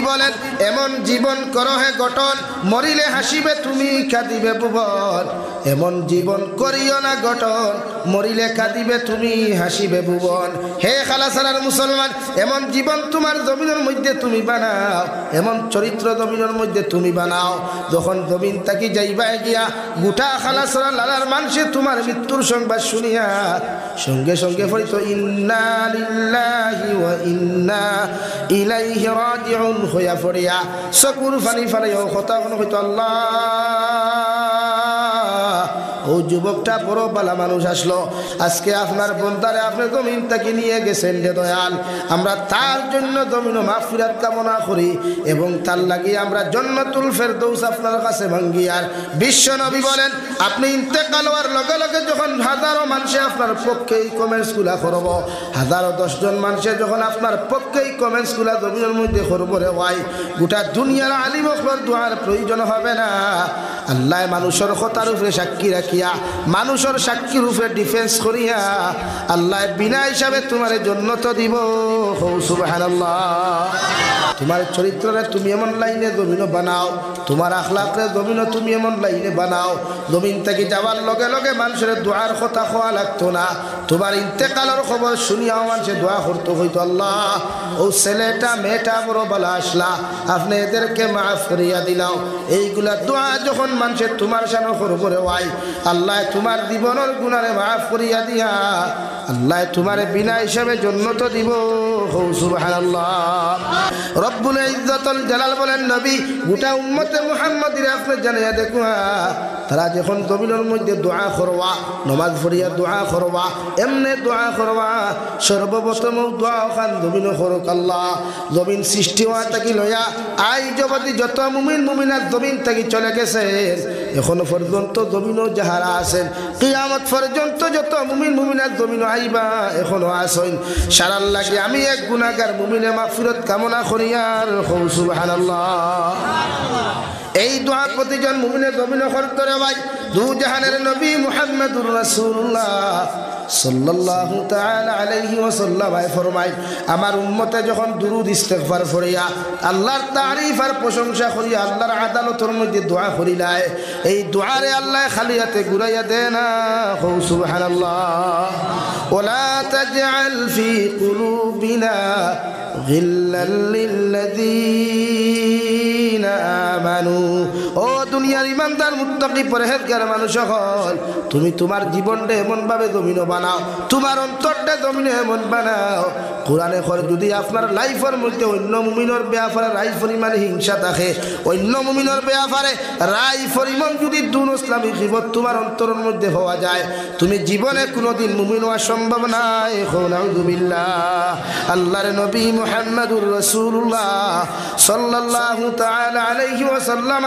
বলেন এমন জীবন করো হে গঠন মরিলে হাসিবে তুমি কাঁদিবে ভুবন এমন জীবন করিও না গঠন মরিলে কাঁদিবে তুমি হাসিবে ভুবন হে খালাসারার মুসলমান এমন জীবন তোমার জমিনের মধ্যে তুমি বানাও এমন চরিত্র জমিনের মধ্যে তুমি বানাও যখন জমিন তাকি যাইবা গিয়া গোটা খালাসারা লালার মানুষে তোমার মৃত্যুর সংবাদ শুনিয়া সঙ্গে সঙ্গে পড়িত ইন্না লিল্লাহি ওয়া ইন্না ইলাইহি রাজিউন হইয়া পড়িয়া চকুর পানি ফালাইও কথা হইতো আল্লাহ ও যুবকটা বড় বালা মানুষ আসলো আজকে আপনার বন্দারে আপনি জমিন থেকে নিয়ে গেছেন রে দয়াল আমরা তার জন্য জমিন মাগফিরাত কামনা করি এবং তার লাগি আমরা জান্নাতুল ফেরদৌস আপনার কাছে ভাঙ্গি আর বিশ্ব নবী বলেন আপনি ইন্তেকাল হওয়ার লগে লগে যখন হাজারো মানুষ আপনার পক্ষে এই কমেন্টস গুলা করব হাজারো 10 জন মানুষ যখন আপনার পক্ষে এই কমেন্টস গুলা জমিনের মধ্যে করব রে ভাই গোটা দুনিয়ার আলিম ওখর দুয়ার প্রয়োজন হবে না আল্লাহ মানুষের কথার উপরে সাক্ষী রাখিয়া মানুষের সাক্ষীর উপরে ডিফেন্স করিয়া আল্লাহ বিনা হিসাবে তোমার জান্নাত দিব সুবহানাল্লাহ তোমার চরিত্রে তুমি এমন লাইনে জমিন বানাও তোমার আখলাকে জমিন তুমি এমন লাইনে বানাও জমিন থেকে যাওয়ার লগে লগে মানুষের দোয়ার কথা খোয়া লাগতো না তোমার ইন্তেকালের খবর শুনিয়াও মানুষের দোয়া করতে হইতো আল্লাহ ও ছেলেটা মেয়েটা বড় বালা আসলা আপনি এদেরকে মাফ করিয়া দিলাও এইগুলা দোয়া যখন মানুষের তোমার সামনে করবো রে ভাই আল্লাহ তোমার জীবনের গুনারে মাফ করিয়া দিয়া আল্লাহ তোমার বিনা হিসাবে জান্নাত দিব সুবহানাল্লাহ রব্বুল ইজ্জতুল জালাল বলেন নবী গোটা উম্মতে মুহাম্মাদির আপনি জানিয়া দেখুন তারা যখন জমিনের মধ্যে দোয়া করবা নামাজ পড়িয়া দোয়া করবা এমনে দোয়া করবা সর্বপ্রথম দোয়া খান জমিন করুক আল্লাহ জমিন সৃষ্টি হওয়া থাকি লইয়া আই জগতি যত মুমিন মুমিনাত জমিন থেকে চলে গেছে এখনো পর্যন্ত জমিনও যাহারা আছেন কিয়ামত পর্যন্ত যত মুমিন মুমিনাত জমিন আইবা এখনো আসেন সারার লাগে আমি এক গুনাহগার মুমিনে মাগফিরাত কামনা করি আর সুবহানাল্লাহ এই দোয়া প্রতিজন মুমিনের জমিনে করতে রে ভাই দু জাহানের নবী মুহাম্মদুর রাসূলুল্লাহ সাল্লাল্লাহু তাআলা আলাইহি ওয়াসাল্লাম ফরমায় আমার উম্মতে যখন দুরূদ ইস্তিগফার করিয়া আল্লাহর তারিফ আর প্রশংসা করিয়া আল্লাহর আদালতের মধ্যে দোয়া করিলায় এই দোয়ারে আল্লাহ খালি হাতে ঘুরাইয়া দেয় না সুবহানাল্লাহ ওয়ালা তাজআল ফি কুলুবিনা গিল্লাল লিল্লাযীনা আমানু ও দুনিয়ার ইমানদার মুত্তাকি পরহেজগার মানুষ হল তুমি তোমার জীবনটা এমন ভাবে জমিন বানাও তোমার অন্তরটা জমিনে এমন বানাও কোরআনে করে যদি আপনার লাইফের মধ্যে অন্য মুমিনের ব্যাপারে রাই পরিমাণ হিংসা থাকে অন্য মুমিনের ব্যাপারে রাই পরিমাণ যদি দুন ইসলামী জীবন তোমার অন্তরের মধ্যে হওয়া যায় তুমি জীবনে কোনোদিন মুমিন হওয়া সম্ভব নাই নাউযুবিল্লাহ আল্লাহর নবী মুহাম্মদুর রাসূলুল্লাহ সাল্লাল্লাহু তাআলা আলাইহি ওয়াসাল্লাম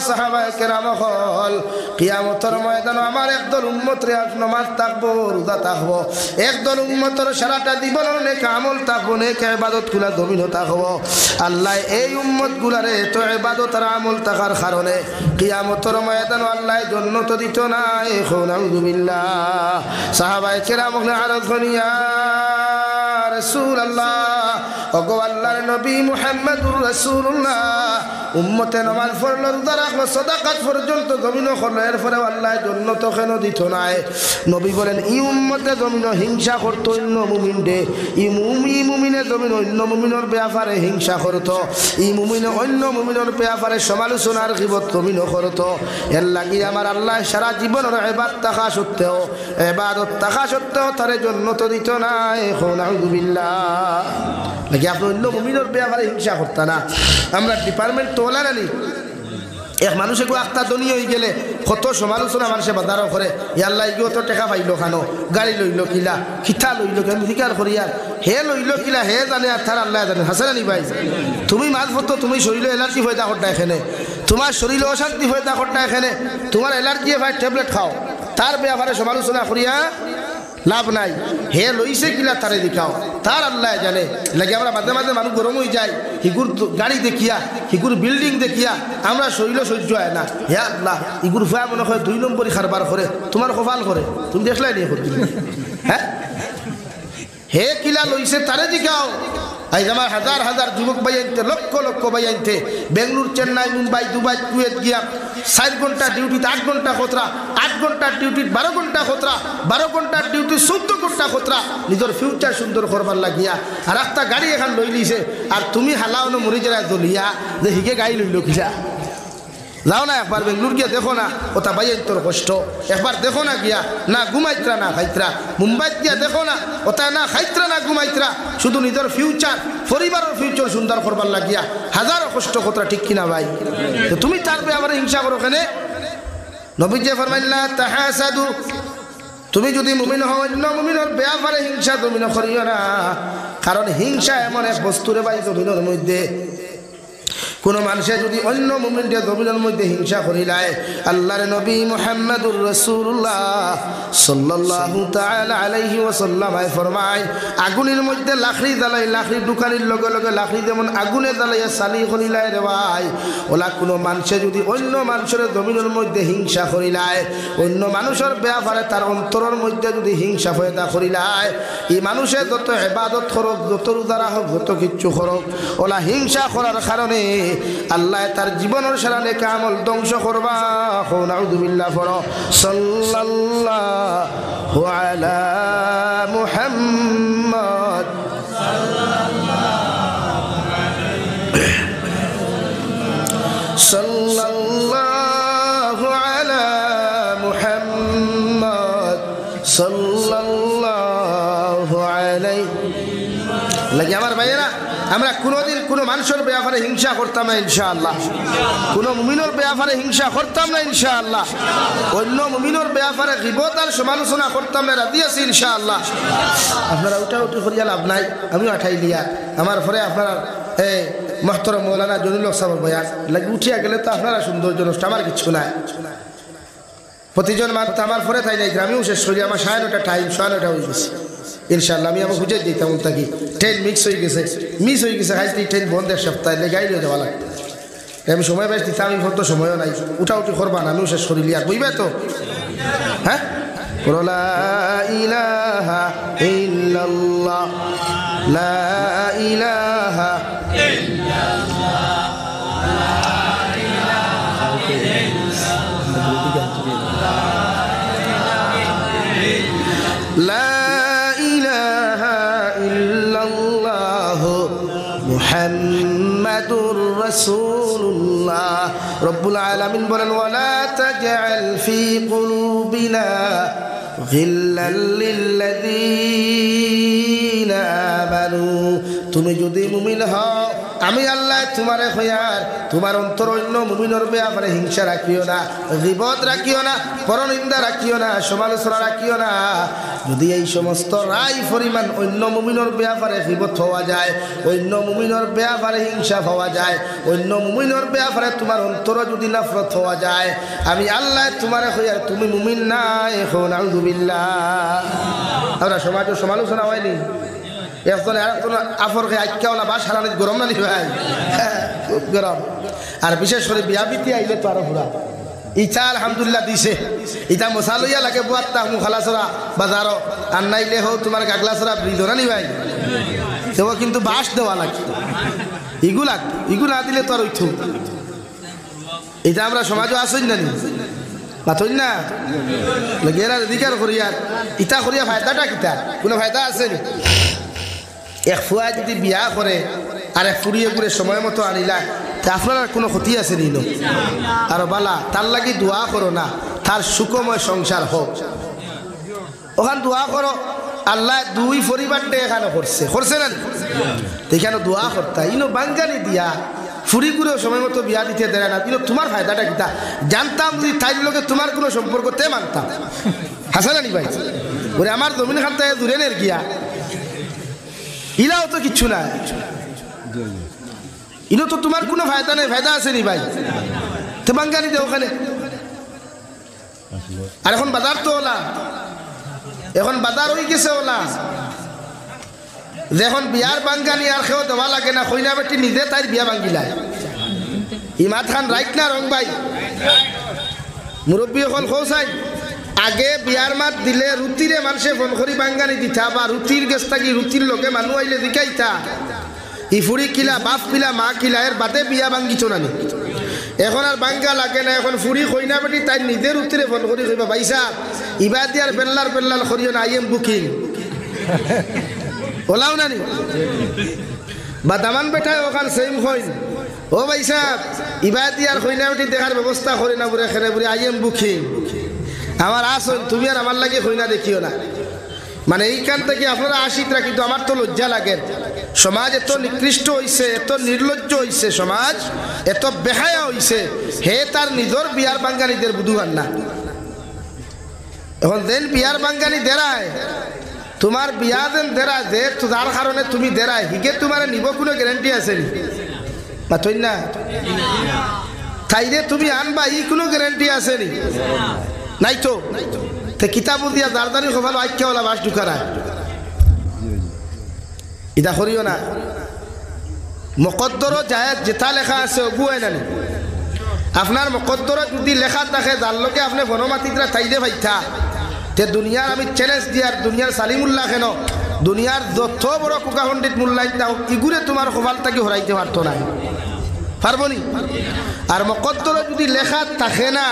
সাহাবায়ে কেরাম হল কিয়ামতের ময়দানে আমার একদল উম্মত রে নামাজ থাকবো রোজা থাকবো একদল উম্মতের সারাটা জীবনের নেক আমল থাকবো নেক ইবাদত গুলা জমিন থাকবো আল্লাহ এই উম্মত গুলারে তো ইবাদত আর আমল থাকার কারণে কিয়ামতের ময়দানে আল্লাহ জান্নাত দিত না নাউযুবিল্লাহ সাহাবায়ে কেরাম আরজ করিয়া রাসূলুল্লাহ ওগো আল্লাহর নবী মুহাম্মদুর রাসূলুল্লাহ উম্মতে নামাজ পড়ল রোজা রাখলো সাদাকাত পর্যন্ত জমিন করলো এরপরে আল্লাহ জান্নাত কেন দিত না নবী বলেন এই উম্মতে জমিন হিংসা করত অন্য মুমিন দে এই মুমিনে জমিন অন্য মুমিনের ব্যাপারে হিংসা করত এই মুমিনে অন্য মুমিনের ব্যাপারে সমালোচনার গীবত জমিন করত এর লাগি আমার আল্লাহ সারা জীবনের ইবাদত থাকা সত্ত্বেও তারে জান্নাত দিত না নাউযুবিল্লাহ নাকি আপনি অন্য মুমিনের ব্যাপারে হিংসা করতা না আমরা ডিপার্টমেন্ট তোলা নানি এক মানুষে গো আক্তা দনি হয়ে গেলে কত সমালোচনা মানুষে বাজারও করে ইয়াল্লা ইগো তো টাকা পাইলো খানো গাড়ি লইলো কিলা খিঠা লইলো কেন স্বীকার করি আর হে লইলো কিলা হে জানে আর তার আল্লাহ জানে হাসান আলী ভাই তুমি মাছ পড়তো তুমি শরীরে এলার্জি হয়ে থাকো এখানে তোমার শরীরে অশান্তি হয়ে থাকো এখানে তোমার এলার্জি ভাই ট্যাবলেট খাও তার ব্যাপারে সমালোচনা করিয়া লাভ নাই হে লইছে কিলা তারে দেখাও তার আল্লাহ জানে লাগে আমরা মাঝে মাঝে মানুষ গরম হয়ে যায় হিগুর গাড়ি দেখিয়া হিগুর বিল্ডিং দেখিয়া আমরা শরীর সহ্য হয় না হে আল্লাহ ইগুর ফুয়া মনে হয় 2 নম্বরই খারবার করে তোমার কপাল করে তুমি দেখলাই নি হ্যাঁ হে কিলা লইছে তারে দেখাও আজ আমার হাজার হাজার যুবক ভাই আনতে, লক্ষ লক্ষ ভাই আনতে বেঙ্গলোর, চেন্নাই, মুম্বাই, দুবাই, কুয়েত গিয়া 4 ঘন্টা ডিউটিতে 8 ঘন্টা খতরা, 8 ঘন্টার ডিউটি 12 ঘন্টা খতরা, 12 ঘন্টার ডিউটি 14 ঘন্টা খতরা, নিজের ফিউচার সুন্দর করবার লাগিয়া আর একটা গাড়ি এখন লই লিছে। আর তুমি হালাওনো মরি যারা দলিয়া যে হিকে গাড়ি লইল কিসা? যাও না একবার বেঙ্গলোর গিয়া দেখো না, ওটা ভাই তোর কষ্ট একবার দেখো না গিয়া, না ঘুমাইত্রা না খাইত্রা। মুম্বাইত গিয়া দেখো না, ওটা না খাইত্রা না ঘুমাইত্রা, শুধু নিজের ফিউচার, পরিবারের ফিউচার সুন্দর করবার লাগিয়া হাজারো কষ্ট কতটা, ঠিক কিনা ভাই? তো তুমি তার ব্যাপারে হিংসা করো কেন? নবীজি ফরমাইলা তাহাসাদু, তুমি যদি মুমিন হও অন্য মুমিনের ব্যাপারে হিংসা তুমি করিও না, কারণ হিংসা এমন এক বস্তুরে ভাই জমিনের মধ্যে কোন মানুষে যদি অন্য মুমিনদের জমিনের মধ্যে হিংসা করিলায়, আল্লাহর নবী মুহাম্মদুর রাসূলুল্লাহ সাল্লাল্লাহু তাআলা আলাইহি ওয়াসাল্লাম ফরমায়, আগুনের মধ্যে লাকড়ি জ্বালাই, লাকড়ি দোকানের লগে লগে লাকড়ি যেমন আগুনে জ্বালাইয়া সালি করিলায় রে ভাই, ওলা কোনো মানুষে যদি অন্য মানুষের জমিনের মধ্যে হিংসা করিলায়, অন্য মানুষের ব্যাপারে তার অন্তরের মধ্যে যদি হিংসা পয়দা করিলায়, এই মানুষের যত ইবাদত করুক, যত রোজা রাখুক, যত কিচ্ছু করুক, ওলা হিংসা করার কারণে আল্লাহ তার জীবনের সারা নেক আমল ধ্বংস করবা। নাউযুবিল্লাহ। পড়ো সাল্লাল্লাহু আলা মুহাম্মদ সাল্লাল্লাহু আলা মুহাম্মদ সাল্লাল্লাহু আলাইহি। লাগে আমার ভাইয়েরা, আমরা কোনোদিন কোনো মানুষের ব্যাপারে হিংসা করতাম না ইনশাআল্লাহ, কোনো মুমিনের ব্যাপারে হিংসা করতাম না ইনশাআল্লাহ, অন্য মুমিনের ব্যাপারে গীবত আর সমালোচনা করতাম না, রাজি আছি ইনশাআল্লাহ। আপনারা উঠা উঠি করিয়া লাভ নাই, আমিও আঠাই লিয়া আমার পরে আপনারা মোহতরম মৌলানা জলিল হক সাহেব বয়ান লাগে উঠিয়া গেলে তো আপনারা সৌন্দর্য নষ্ট, আমার কিছু নাই। প্রতিজন মানুষ আমার পরে তাই নাই, গ্রামেও শেষ করি আমার 9:30 টাইম, 9:30 হয়ে গেছে ইনশাআল্লাহ। আমি আমার বুঝে দিতাম থাকি, ট্রেন মিস হয়ে গেছে খাইতে ট্রেন বন্ধের সপ্তাহে গাড়ি হয়ে যাওয়া লাগবে। আমি সময় বেশ দিতাম, আমি তো সময়ও নাই, উঠা উঠি করবা না, আমিও শেষ করিলি আর বুঝবে তো। হ্যাঁ, লা ইলাহা ইল্লাল্লাহ, লা ইলাহা মুহাম্মাদুর রাসূলুল্লাহ। রব্বুল আলামিন বলেন, ওয়ালা তাজআল ফি কুলুবিনা গিল্লাল লিল্লাযীনা আমানু, তুমি যদি মুমিন হও আমি আল্লাহ তোমারে হইয়ার তোমার অন্তর অন্য মুমিনের ব্যাপারে হিংসা রাখিও না, গীবত রাখিও না, পরনিন্দা রাখিও না, সমালোচনা রাখিও না। যদি এই সমস্ত রাই পরিমাণ অন্য মুমিনের ব্যাপারে গীবত হওয়া যায়, অন্য মুমিনের ব্যাপারে হিংসা হওয়া যায়, অন্য মুমিনের ব্যাপারে তোমার অন্তর যদি নফরত হওয়া যায়, আমি আল্লাহ তোমারে হইয়ার তুমি মুমিন নাই। নাউযুবিল্লাহ। আমরা সমাজের সমালোচনা হয়নি, একজনে আরেকজন আফরকে আইকাওলা বাস হারানিত গরম না নি ভাই, খুব গরম। আর বিশেষ করে বিয়া বিতি আইলে তো আরো পুরা ইটা আলহামদুলিল্লাহ দিছে, ইটা মশা লইয়া লাগে বুয়াত্তা মুখালাসরা বাজারও, আর নাইলে হোক তোমার গাগলাসরা ব্রিজ না নি ভাই, তবু কিন্তু বাস দেওয়া লাগে, ইগু না দিলে তো আর ওইথু। এটা আমরা সমাজও আসই না নি পাথর না গেরা অধিকার করিয়ার ইটা করিয়া ফায়দাটা কিতা, কোনো ফায়দা আছে নি? এক ফুয়া যদি বিয়া করে আর এক ফুরিয়ে ঘুরে সময় মতো আনিলা, তা আপনার কোনো ক্ষতি আছে নিল? আর বালা তার লাগি দোয়া করো না, তার সুখময় সংসার হোক, ওখান দোয়া করো। আল্লাহ দুই পরিবারটা এখানে করছে না, এখানে দোয়া করতা ইনো বাঙ্গালি দিয়া ফুরি ঘুরেও সময় মতো বিয়া দিতে দেয় না, কিন্তু তোমার ফায়দাটা কিতা? জানতাম যদি তাই লোকে তোমার কোনো সম্পর্ক তে মানতাম, হাসা জানি ভাই ওরে আমার জমিন খানটা দূরে নের গিয়া ইলাও তো কিচ্ছু না, ইনো তো তোমার কোনো ফায়দা নেই, ফায়দা আছে নি ভাই? তো বাঙ্গালি দে ওখানে। আর এখন বাজার তো ওলা, এখন বাজার হয়ে গেছে ওলা, যখন বিয়ার বাঙ্গালি আর খেয়েও দেওয়া লাগে না, কইনা বেটি নিজে তাই বিয়া বাঙ্গিলায়। ইমাদ খান রাইট না রং ভাই? মুরব্বী হল খোসাই আগে বিয়ার মাত দিলে রুটিরে মানুষে ফোন করি বাঙ্গালি দিতা, বা রুটির গেছ থাকি রুটির লোকে মানুষ আইলে দিকাইতা, ইফুরি কিলা বাপ কিলা মা কিলা এর বাদে বিয়া ভাঙ্গিছ নানি এখন আর বাঙ্গা লাগে না এখন ফুরি কইনা বেটি তাই নিজের উত্তরে ফোন করি কইবা ভাই সাহেব ইবা দিয়ার বেল্লার করিও না আই এম বুকিং ওলাও নানি বা দামান বেটায় ওখান সেম কইন ও ভাই সাহেব ইবা দিয়ার কইনা বেটি দেখার ব্যবস্থা করি না বুড়ে খেলে বুড়ি আই এম বুকিং আমার আসল তুমি আর আমার লাগে কইনা দেখিও না মানে এইখান থেকে আপনারা আশিকরা কিন্তু আমার তো লজ্জা লাগে সমাজ এত নিকৃষ্ট হইছে এত নির্লজ্জ হইছে সমাজ এত বেহায়া হইছে হে তার নিজের বিয়ার বাঙ্গানিদের বুধুয়ার না এখন দেন বিয়ার বাঙ্গানি দেরায় তোমার বিয়া দেন দেরায় যে যার কারণে তুমি দেরায় হিগে তোমার নিব কোনো গ্যারান্টি আছে নি বা তুই না তাইরে তুমি আনবা ই কোনো গ্যারান্টি আছে নি নাই তো কিতাব দিয়া দারদারি খোফালো আইক্যা ওলা বাস ঢুকারায় ইটা করিও না মকদ্দর যায় যেটা লেখা আছে অগুয়াই নানি আপনার মকদ্দর যদি লেখা থাকে যার লোকে আপনি বনমাতিরা তাইলে ভাইতা তে দুনিয়ার আমি চ্যালেঞ্জ দিয়ার দুনিয়ার সালিমুল্লাহ কেন দুনিয়ার যত বড় কুকা পণ্ডিত মূল্যায়ন দাও ইগুরে তোমার খোফাল তাকে হরাইতে পারতো না পারবো নি আর মকদ্দর যদি লেখা থাকে না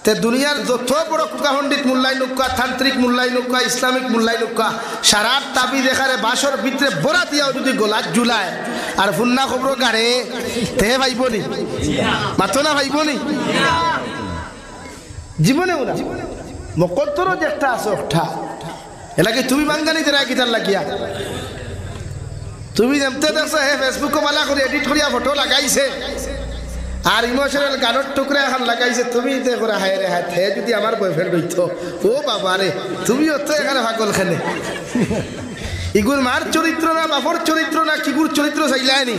তে দুনিয়ার যত বড় কুকা পণ্ডিত মূল্যায়ন নুকা তান্ত্রিক মূল্যায়ন নুকা ইসলামিক মূল্যায়ন নুকা সারার তাবি দেখারে বাসর ভিতরে বড়া দিয়াও যদি গোলাত জুলায় আর ফুন্না খবর গাড়ে তে ভাইব নি মাতো না ভাইব নি জীবনেও না মকদ্দর যে একটা আছে ওঠা এলাকি তুমি বাঙ্গালি দেরা কিতার লাগিয়া তুমি যেমতে দেখছো হে ফেসবুকে বালা করে এডিট করিয়া ফটো লাগাইছে আর ইমোশনাল গানের টুকরা এখন লাগাইছে তুমি দেখো হায় রে হায় হে যদি আমার বয়ফ্রেন্ড হইতো ও বাবা রে তুমিও তো এখানে পাগল খেলে ইগুর মার চরিত্র না বাপর চরিত্র না কিগুর চরিত্র চাইলায়নি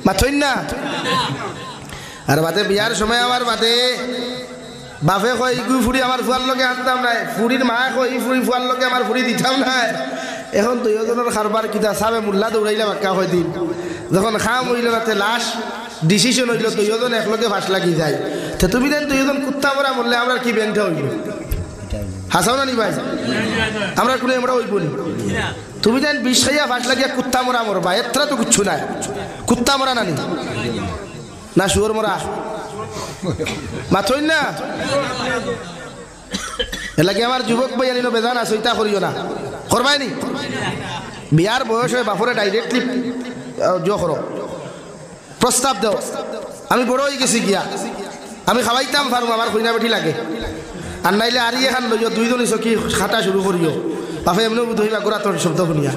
মাথইন না আর বাদে বিয়ার সময় আমার বাদে বাপে কয় ইগু ফুড়ি আমার ফুয়ার লগে আনতাম নাই ফুড়ির মা কয় ই ফুড়ি ফুয়ার লগে আমার ফুড়ি দিতাম নাই এখন দুইজনের খারবার কিতা সাবে মুল্লা দৌড়াইলে বাক্কা হয় দিন যখন খাম হইল তাতে লাশ ডিসিশন হইল দুইজন একলগে ফাঁস লাগি যায় তো তুমি দেন দুইজন কুত্তা মরা বললে আমরা কি ব্যাংকটা হইব হাসাও না নি ভাই আমরা কোনো আমরা হইব নি তুমি দেন বিষ খাইয়া ফাঁস লাগিয়া কুত্তা মরা মরবা এতটা তো কিচ্ছু নাই কুত্তা মরা নানি না শুয়োর মরা মাথইন না এলাকি আমার যুবক ভাই আনিনো বেজান আছে ওইটা করিও না করবাই নি বিয়ার বয়স হয়ে বাপরে ডাইরেক্টলি জো করো প্রস্তাব দাও আমি বড় হয়ে গেছি গিয়া আমি খাওয়াইতাম পারবো আমার কইনা বেটি লাগে আর নাইলে আর এখান লইও দুইজনই চকি খাটা শুরু করিও বাপে এমনি ধরিবা গোড়া তোর শব্দ শুনিয়া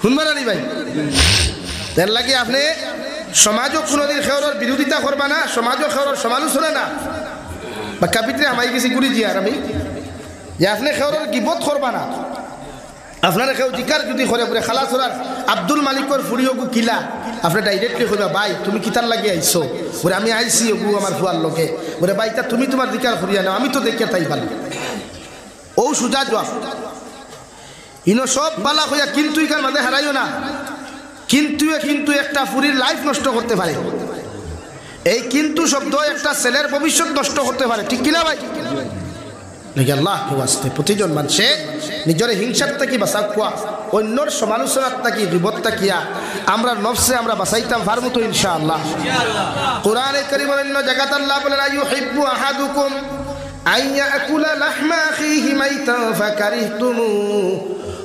শুনবা না নি ভাই এর লাগে আপনি সমাজও কোনোদিন খেওয়ার বিরোধিতা করবা না সমাজও খেওয়ার সমালোচনা না বা কাপিত্রে আমাই গেছি গুড়ি দিয়ার আমি যে আপনি খেওয়ার গিবত করবা না আপনারা কেউ জিকার যদি করে পরে খালাস হরার আব্দুল মালিকর ফুড়িওগু কিলা আপনি ডাইরেক্টলি কইবা ভাই তুমি কিতার লাগে আইছো বলে আমি আইছি ওগু আমার ফুয়ার লোকে বলে ভাই তা তুমি তোমার জিকার করিয়া নাও আমি তো দেখিয়া তাই পারি ও সুজা জবাব ইনো সব বালা হইয়া কিন্তু ইকার মাঝে হারাইও না কিন্তু একটা ফুরির লাইফ নষ্ট করতে পারে এই কিন্তু শব্দ একটা ছেলের ভবিষ্যৎ নষ্ট করতে পারে ঠিক কিনা ভাই নাকি আল্লাহকে ওয়াস্তে প্রতিজন মানুষে নিজের হিংসার থেকে বাঁচাকুয়া অন্যর সমালোচনার থেকে বিপদটা কিয়া আমরা নফসে আমরা বাঁচাইতাম পারবো তো ইনশাআল্লাহ কোরআনে কারীমের অন্য জায়গাতে আল্লাহ বলেন আইয়ুহিব্বু আহাদুকুম আইয়াকুলা লাহমা আখিহি মাইতান ফাকারিহতুমু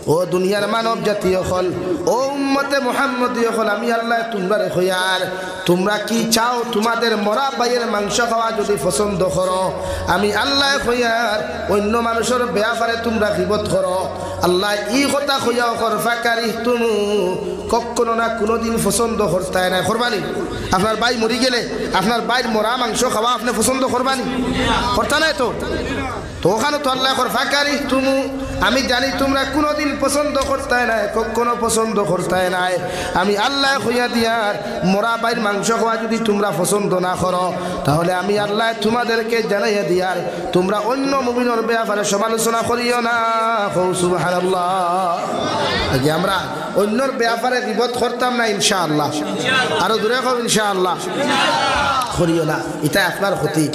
ও দুনিয়ার মানব জাতীয় হল ও উম্মতে মুহাম্মদীয় হল আমি আল্লাহ তোমরা রেখো আর তোমরা কি চাও তোমাদের মরা ভাইয়ের মাংস খাওয়া যদি পছন্দ করো আমি আল্লাহ কইয়ার অন্য মানুষের ব্যাপারে তোমরা গীবত করো আল্লাহ ই কথা কইয়াও কর ফাকারিহতুমু কখনো না কোনোদিন পছন্দ করতে না করবানি আপনার ভাই মরি গেলে আপনার ভাইয়ের মরা মাংস খাওয়া আপনি পছন্দ করবানি করতে নাই তো ওখানে তো আল্লাহ কর ফাকারিহতুমু আমি জানি তোমরা কোনোদিন পছন্দ করতে নাই কখনো পছন্দ করতে নাই আমি আল্লাহ কইয়া দিয়ার মরা বাইর মাংস খাওয়া যদি তোমরা পছন্দ না করো তাহলে আমি আল্লাহ তোমাদেরকে জানাইয়া দিয়ার তোমরা অন্য মুমিনের ব্যাপারে সমালোচনা করিও না সুবহানাল্লাহ আগে আমরা অন্যর ব্যাপারে বিপদ করতাম না ইনশাআল্লাহ আরো দূরে কর ইনশাআল্লাহ করিও না এটা আপনার ক্ষতি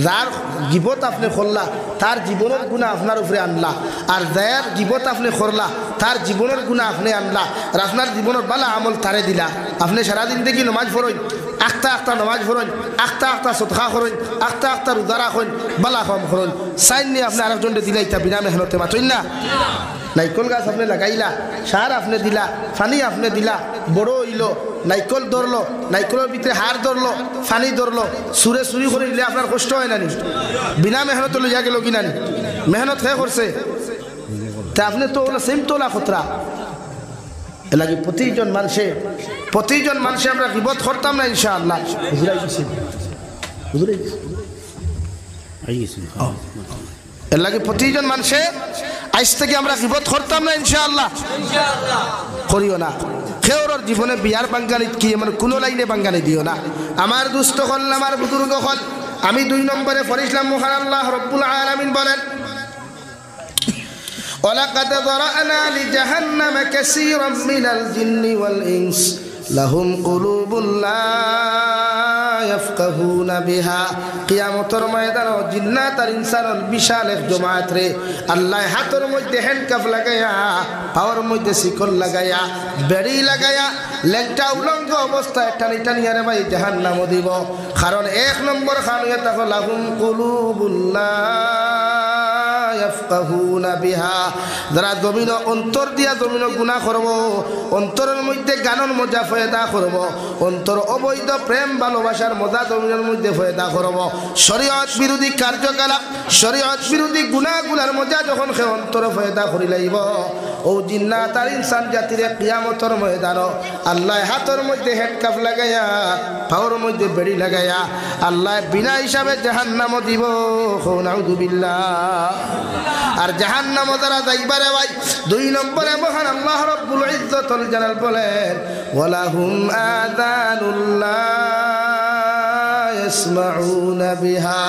যার গিবত আপনি করলা তার জীবনের গুনাহ আপনার উপরে আনলা, আর যার গিবত আপনি করলা তার জীবনের গুনাহ আপনি আনলা, আর আপনার জীবনের বালা আমল তারে দিলা। আপনি সারাদিন দেখি নমাজ পড়েন, আখতা আখতা নমাজ পড়েন, আখতা আখতা সদকা করেন, আখতা আখতা রোজা রাখেন, বালা কম করেন, সাইন নিয়ে আপনি আরেকজনকে দিলা, ইটা বিনা মেহনতে মাতইন না। নাইকল গাছ আপনি লাগাইলা, সার আপনি দিলা, পানি আপনি দিলা, বড় হইল, নাইকল ধরলো, নাইকলের ভিতরে হার ধরলো, পানি ধরলো, সুরে চুরি করে দিলে আপনার কষ্ট হয় না নি? বিনা মেহনত লইয়া গেল কিনা নি? মেহনত হয়ে করছে তা আপনি তো ওলা সেম তোলা খতরা। এলাকি প্রতিজন মানুষে আমরা বিপদ করতাম না ইনশাআল্লাহ। এর লাগে প্রতিজন মানুষে আজ থেকে আমরা বিপদ করতাম না ইনশাআল্লাহ, করিও না। কেউর জীবনে বিয়ার বাঙ্গানি কি মানে কোনো লাইনে বাঙ্গানি দিও না। আমার দুস্থ হল, আমার বুজুর্গ হল, আমি 2 নম্বরে পড়িলাম মহান আল্লাহ রব্বুল আলামিন বলেন, ওয়ালাকাদ যারানা লিজাহান্নাম কাসীরাম মিনাল জিন্নি ওয়াল ইনস লাহুম কুলুবুন লা ইয়াফকাহুনা বিহা। কিয়ামতের ময়দানে জিন্নাত আর ইনসানের বিশাল এক জমায়েত রে আল্লাহ হাতের মধ্যে হ্যান্ডকাফ লাগাইয়া, পাওয়ার মধ্যে শিকল লাগাইয়া, বেড়ি লাগাইয়া, লেংটা উলঙ্গ অবস্থায় টানি টানি আরে ভাই জাহান্নামে দিব। কারণ 1 নম্বর খানুয়া তাকো লাহুম কুলুবুন লা ইয়াফকাহুনা বিহা। যারা জমিন অন্তর দিয়া জমিন গুনাহ করব, অন্তরের মধ্যে গানের মজা ফয়দা করব, অন্তর অবৈধ প্রেম ভালোবাসার মজা জমিনের মধ্যে ফয়দা করব, শরীয়ত বিরোধী কার্যকলাপ, শরীয়ত বিরোধী গুনাহগুলোর মজা যখন সে অন্তর ফয়দা করি লাইব, ও জিন্নাত আর ইনসান জাতির কিয়ামতের ময়দান আল্লাহ হাতের মধ্যে হেডকাফ লাগাইয়া, পাওয়ার মধ্যে বেড়ি লাগাইয়া আল্লাহ বিনা হিসাবে জাহান্নাম দিব। নাউযুবিল্লাহ। আর জাহান্নামে যারা যাইবারে ভাই 2 নম্বরে মহান আল্লাহ রব্বুল ইজ্জতুল জালাল বলেন, ওয়ালাহুম আযানুল্লাহ ইয়াসমাউনা বিহা।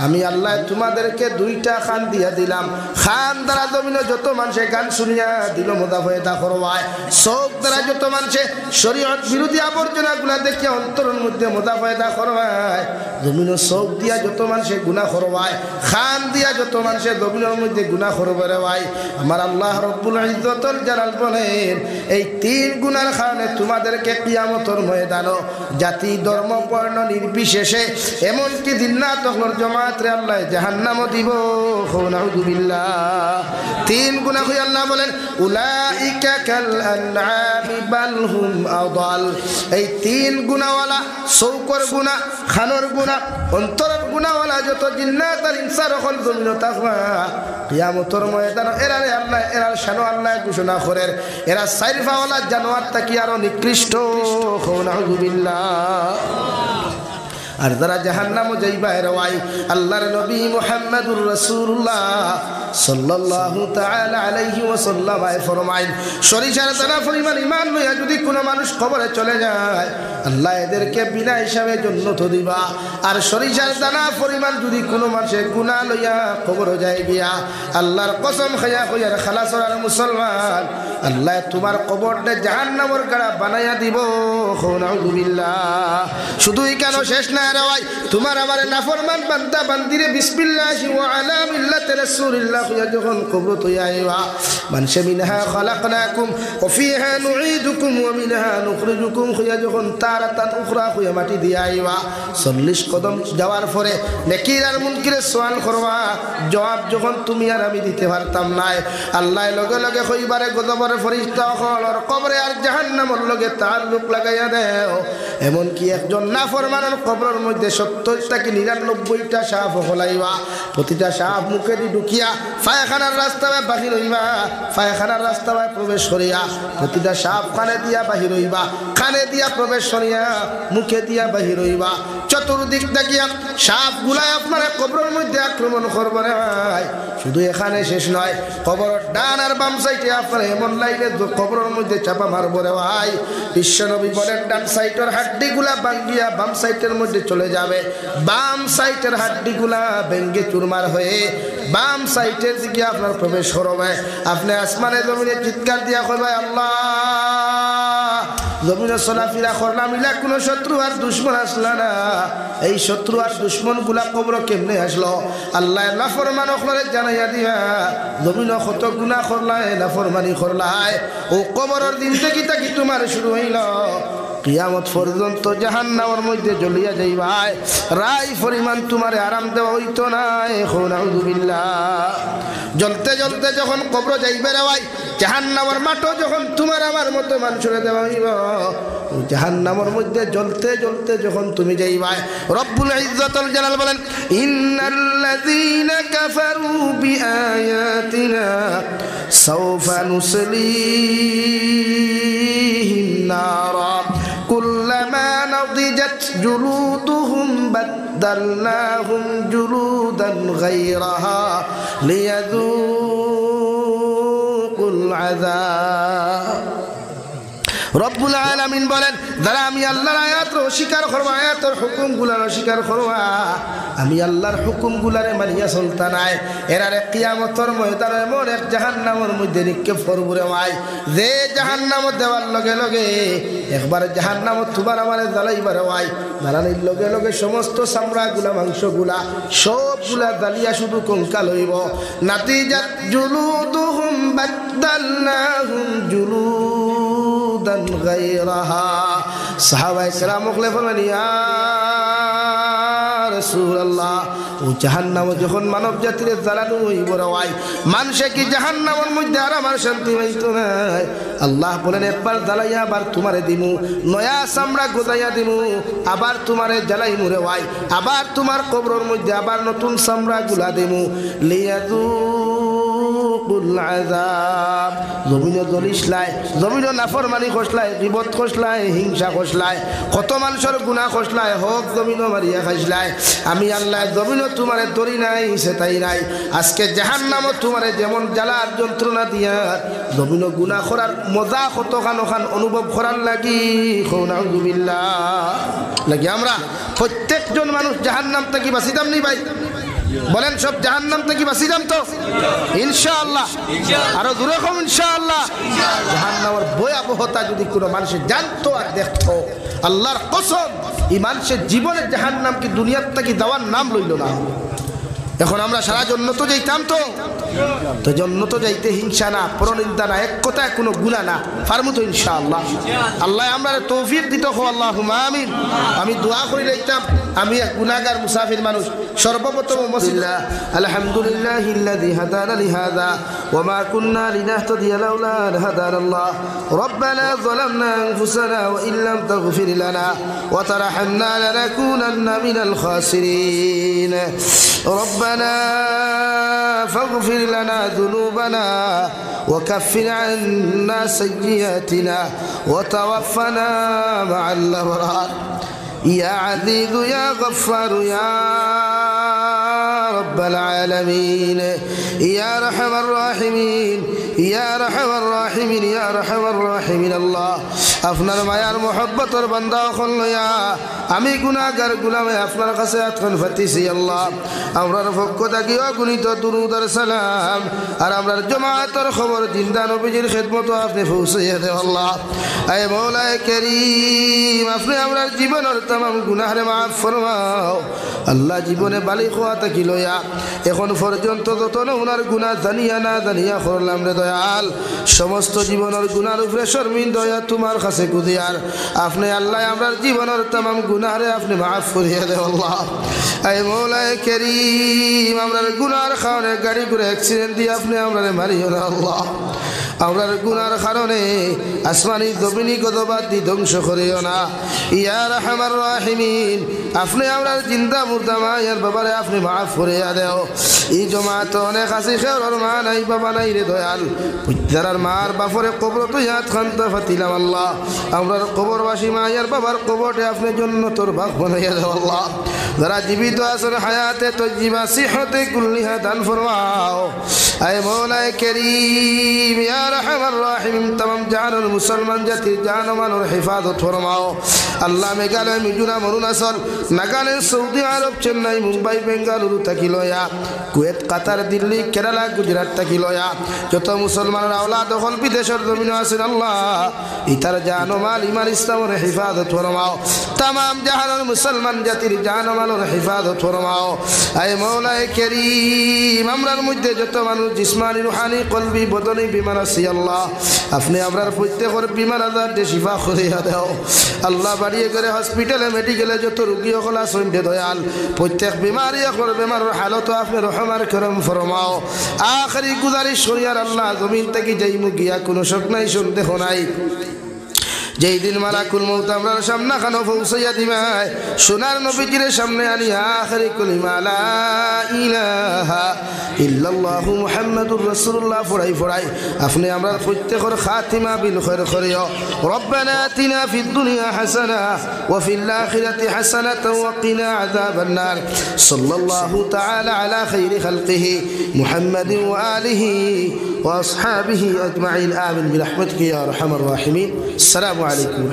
আমি আল্লাহ তোমাদেরকে 2টা কান দিয়া দিলাম, খান দ্বারা জমিনে যত মানুষে গান শুনিয়া দিল মোদা ফয়দা করবায়, চোখ দ্বারা যত মানুষে শরীয়ত বিরোধী আবর্জনাগুলা দেখিয়া অন্তরের মধ্যে মোদা ফয়দা করবায়, জমিন চোখ দিয়া যত মানুষে গুনাহ করবায়, খান দিয়া যত মানুষে জমিনের মধ্যে গুনাহ করবে রে ভাই। আমার আল্লাহ রব্বুল ইজ্জতুল জালাল বলেন, এই 3 গুনার কারণে তোমাদেরকে কিয়ামতের ময়দানে জাতি ধর্ম বর্ণ নির্বিশেষে এমনকি জিন্নাত ওয়াল জামাত রে আল্লাহ জাহান্নামে দিব। নাউযুবিল্লাহ। 3 গুনাহ হই আল্লাহ বলেন, উলাইকা কাল আনআমি বাল হুম আদাল। এই 3 গুনাহওয়ালা, চৌকর গুনাহ, খানোর গুনাহ, অন্তরের গুনাহওয়ালা যত জিন্নাত আর ইনসান হল জমিন তাকওয়া কিয়ামতের ময়দানে এরা রে আল্লাহ এরার শান আল্লাহ ঘোষণা করেন, এরা সাইরফাওয়ালা জানোয়ার থেকে আরো নিকৃষ্ট। নাউযুবিল্লাহ। আর যারা জাহান্নামে যাইবা এরা ওই আল্লাহর নবী মুহাম্মদুর রাসূলুল্লাহ সাল্লাল্লাহু তাআলা আলাইহি ওয়াসাল্লাম ফরমায়েন, সরিষার দানা পরিমাণ ঈমান লইয়া যদি কোনো মানুষ কবরে চলে যায় আল্লাহ এদেরকে বিনা হিসাবে জান্নাত দিবা। আর সরিষার দানা পরিমাণ যদি কোনো মানুষের গুনাহ লইয়া কবরে যায় গিয়া আল্লাহর কসম খাইয়া কইয়ার খালাসর আর মুসলমান আল্লাহ তোমার কবরটা জাহান্নামের গাড়া বানাইয়া দিব। নাউযুবিল্লাহ। শুধুই কেন শেষ না রে ভাই, তোমার আমার নাফরমান বান্দা বান্দিরে বিসমিল্লাহি ওয়া আলা মিল্লাতি রাসূলিল্লাহ যখন কবর তৈয়া আইবা, মানশা মিনহা খালাকনাকুম ওয়া ফিহা নুঈদুকুম ওয়া মিনহা নুখরিজুকুম খুয়া যখন তারাতান উখরা খুয়া মাটি দিয়া আইবা, 40 কদম যাওয়ার পরে নেকির আর মুনকিরের সওয়াল করবা, জবাব যখন তুমি আর আমি দিতে পারতাম না, আল্লাহ লগে লগে কইবারে গজবের ফেরেশতা হলর কবরে আর জাহান্নামের লগে তাআল্লুক লাগাইয়া দেও। এমন কি একজন নাফরমানের কবরের মধ্যে 70 থেকে 99টা সাপ হলাইবা, প্রতিটা সাপ মুখে দি ঢুকিয়া পায়খানার রাস্তায় বাহির হইবা, পায়খানার রাস্তায় প্রবেশ করিয়া প্রতিটা সাপ কানে দিয়া বাহির হইবা, কানে দিয়া প্রবেশ করিয়া মুখে দিয়া বাহির হইবা। চতুর্দিক দেখিয়া সাপ গুলাই আপনার কবরের মধ্যে আক্রমণ করবে রে ভাই। শুধু এখানে শেষ নয়, কবরের ডান আর বাম সাইডে আপনার এমন লাইনে কবরের মধ্যে চাপা মারবো রে ভাই। বিশ্বনবী বলেন ডান সাইডের হাড্ডিগুলা ভাঙ্গিয়া বাম সাইডের মধ্যে চলে যাবে, বাম সাইডের হাড্ডিগুলা ভেঙ্গে চুরমার হয়ে বাম সাইডের দিকে আপনার প্রবেশ করবে। আপনি আসমানে জমিনে চিৎকার দিয়া কইবে, আল্লাহ জমিনে চলাফেরা করলাম ইলা কোনো শত্রু আর দুশ্মন আসলা না এই শত্রু আর দুশ্মন গুলা কবর কেমনে আসলো আল্লাহ নাফরমান ওখলরে জানাইয়া দিয়া জমিন কত গুনাহ করলায় নাফরমানি করলায় ও কবরের দিন থেকে তাকি তোমার শুরু হইল কিয়ামত পর্যন্ত জাহান্নামের মধ্যে জ্বলিয়া যাইবাই রাই পরিমাণ তোমারে আরাম দেওয়া হইতো না এখন আউযুবিল্লাহ জ্বলতে জ্বলতে যখন কবর যাইবে রে ভাই জাহান্নামের মাঠও যখন তোমার আমার মতো মানুষরে দেওয়া হইব জাহান্নামের মধ্যে জ্বলতে জ্বলতে যখন তুমি যাইবাই রব্বুল ইজ্জতুল জালাল বলেন ইন্নাল্লাযীনা কাফারু বিআয়াতিনা সাওফা নুসলিহিম নারা কুল্লামা নাদিজাত জুলুদুহুম বাদদালনাহুম জুলুদান গায়রাহা লিয়াযুকুল আযাব রব্বুল আলামিন বলেন যারা আমি আল্লাহর আয়াত অস্বীকার করবা আয়াতের হুকুমগুলার অস্বীকার করবা আমি আল্লাহর হুকুমগুলারে মানিয়া চলতা নাই এরারে কিয়ামতের ময়দানে এমন এক জাহান্নামের মধ্যে নিক্ষেপ করবরে ভাই যে জাহান্নামত দেওয়ার লগে লগে একবার জাহান্নামত তোমার আমারে জ্বালাইবারে ভাই জ্বালানির লগে লগে সমস্ত চামড়াগুলা মাংসগুলা সবগুলা জ্বালিয়া শুধু কঙ্কাল হইব নাতিজাত জুলুদুহুম বাদদালনাহুম জুলুদান গায়রাহা সাহাবায়ে কেরাম বলে ফরমান ইয়া রাসূলুল্লাহ ও জাহান্নাম যখন মানব জাতির জ্বালানো হইব রে ভাই মানুষে কি জাহান্নামের মধ্যে আর আমার শান্তি পাইতো না আল্লাহ বলেন একবার জ্বালাইয়া আবার তোমারে দিমু নয়া চামড়া গোজাইয়া দিমু আবার তোমারে জ্বালাইমু রে ভাই আবার তোমার কবরের মধ্যে আবার নতুন চামড়া গুলা দিমু লিয়াযুকুল আযাব জমিনে জ্বলিসলাই জমিনে নাফরমানি খসলাই গীবত খসলাই হিংসা খসলাই কত মানুষের গুনাহ খসলাই হক জমিনে মারিয়া খাইসলাই আমি আল্লাহ জমিনে তোমারে ধরি নাই সেটাই নাই আজকে জাহান্নামে তোমারে যেমন জ্বালার যন্ত্রণা দিয়া জমিনে গুনাহ করার মজা কতখান ওখান অনুভব করার লাগি নাউযুবিল্লাহ লাগি আমরা প্রত্যেকজন মানুষ জাহান্নাম থেকে বাঁচিতাম নি ভাই বলেন সব জাহান্নাম থেকে বাঁচিতাম তো ইনশাআল্লাহ আরো দূরে কম ইনশাআল্লাহ জাহান্নামের ভয়াবহতা যদি কোনো মানুষ জানতো আর দেখতো আল্লাহর কসম এই মানুষের জীবনে জাহান্নাম কি দুনিয়ার থেকে দেওয়ার নাম লইল না এখন আমরা সারা জন্নত যাইতাম তো জন্নত যাইতে হিংসা না পরনিন্দা না এক কথায় কোনো গুনাহ না পারমু তো ইনশাআল্লাহ আল্লাহ আমরারে তৌফিক দিত হো আল্লাহুম্মা আমিন আমি দোয়া করি যাইতাম আমি এক গুনাহগার মুসাফির মানুষ সর্বপ্রথম মসজিদা আলহামদুলিল্লাহিল্লাযী হাদানা লিহাযা ওয়া মা কুন্না লিনাহতাদিয়া লাউলা আন হাদানা আল্লাহ রব্বানা যালামনা আনফুসানা ওয়া ইল্লাম তাগফির লানা ওয়া তারহামনা লানাকুনান্না মিনাল খাসিরিন ربنا فاغفر لنا ذنوبنا وكفر عنا سيئاتنا وتوفنا مع الأبرار يا عزيز يا غفار يا رب العالمين يا أرحم الراحمين يا أرحم الراحمين يا أرحم الراحمين الله আপনার মায়ার মোহব্বতের বান্দা হইয়া আমি গুনাহগার গোলামে আপনার কাছে আতখান ফাতিছি আল্লাহ আমরার পক্ষ থেকে অগণিত দুরূদ আর সালাম আর আমরার জামাতের খবর জিন্দা নবীজির খিদমত আপনি পৌঁছাইয়া দেও আল্লাহ আয় মওলায়ে করিম আপনি আমরার জীবনের तमाम গুনাহরে maaf ফরমাও আল্লাহ জীবনে বালিগ হওয়া থেকে লইয়া এখন পর্যন্ত যত ওনার গুনাহ জানিয়া না জানিয়া করলাম রে দয়াল সমস্ত জীবনের গুনাহর উপরে শর্মিন্দা হইয়া তোমার কাছে কুদিয়ার আপনি আল্লাহ আমরার জীবনের तमाम গুনাহরে আপনি maaf করিয়া দেও আল্লাহ আয় মওলায়ে করিম আমরার গুনাহর কারণে গাড়ি করে অ্যাক্সিডেন্ট দিয়ে আপনি আমরারে মারিও না আল্লাহ আমরার গুনাহর কারণে আসমানি জমিনি গজবাত দি ধ্বংস করিও না ইয়া রাহমার রাহিমিন আপনি আমরার জিন্দা মুর্দা মায়ের বাবারে আপনি maaf করিয়া দেও এই জমাত অনেক আছে খেওর মা নাই বাবা নাই রে দয়াল পুত্রার মার বাপরে কবর তো ইয়াত খান্তা ফাতিলাম আল্লাহ আমরার কবরবাসী মায়ের বাবার কবরতে আপনি জান্নাতের বাগ বানাইয়া দাও আল্লাহ যারা জীবিত আছেন হায়াতে তজ্জিবা সিহতে কুল্লিহা দান ফরমাও আয় মওলায়ে করিম ইয়া রাহমার রাহিম तमाम জাহানুল মুসলমান জাতির জান ও মালের হেফাজত ফরমাও আল্লাহ মেঘালয় মিজোরাম অরুণাচল নাগাল্যান্ড সৌদি আরব চেন্নাই মুম্বাই বেঙ্গালুরু থাকি লয়া কুয়েত কাতার দিল্লি কেরালা গুজরাট থাকি লয়া যত মুসলমানের আওলাদ হল বিদেশের জমিন আছেন আল্লাহ ইতার জান ও মাল ইমান ইসলামের হিফাজত ফরমাও তাম জাহানের মুসলমান জাতির জান ও মালের হিফাজত ফরমাও আয় মওলায়ে কারীম আমরার মধ্যে যত মানুষ জিসমানি রুহানি কলবি বদনি বিমার আছে আল্লাহ আপনি আমরার প্রত্যেকের বিমার আজার দে শিফা করিয়া দাও আল্লাহ বাড়িয়ে করে হসপিটালে মেডিকেলে যত রোগী হল আছেন দে দয়াল প্রত্যেক বিমারি হল বেমারের হালত আপনি রহমার করম ফরমাও আখরি গুজারিশ করিয়ার আল্লাহ জমিন থেকে যাইমু গিয়া কোনো শক নাই সন্দেহ নাই যেই দিন মালাকুল মউত আমরার সামনে খানো পৌঁছাইয়া দিবাই সোনার নবীজির সামনে আনি আখরি কলিমা লা ইলাহা ইল্লাল্লাহু মুহাম্মাদুর রাসূলুল্লাহ ফরাই ফরাই আপনি আমরার প্রত্যেকের খাতিমা বিল খায়র করিও রব্বানা আতিনা ফিদ দুনিয়া হাসানা ওয়া ফিল আখিরাতি হাসানাতাও ওয়া কিনা আযাবান নার সাল্লাল্লাহু তাআলা আলা খায়রি খালকিহি মুহাম্মাদিন ওয়া আলিহি ওয়া আসহাবিহি আজমাইন আমিন বিরহমাতিকা ইয়া আরহামার রাহিমিন আসসালামু আলাইকুম।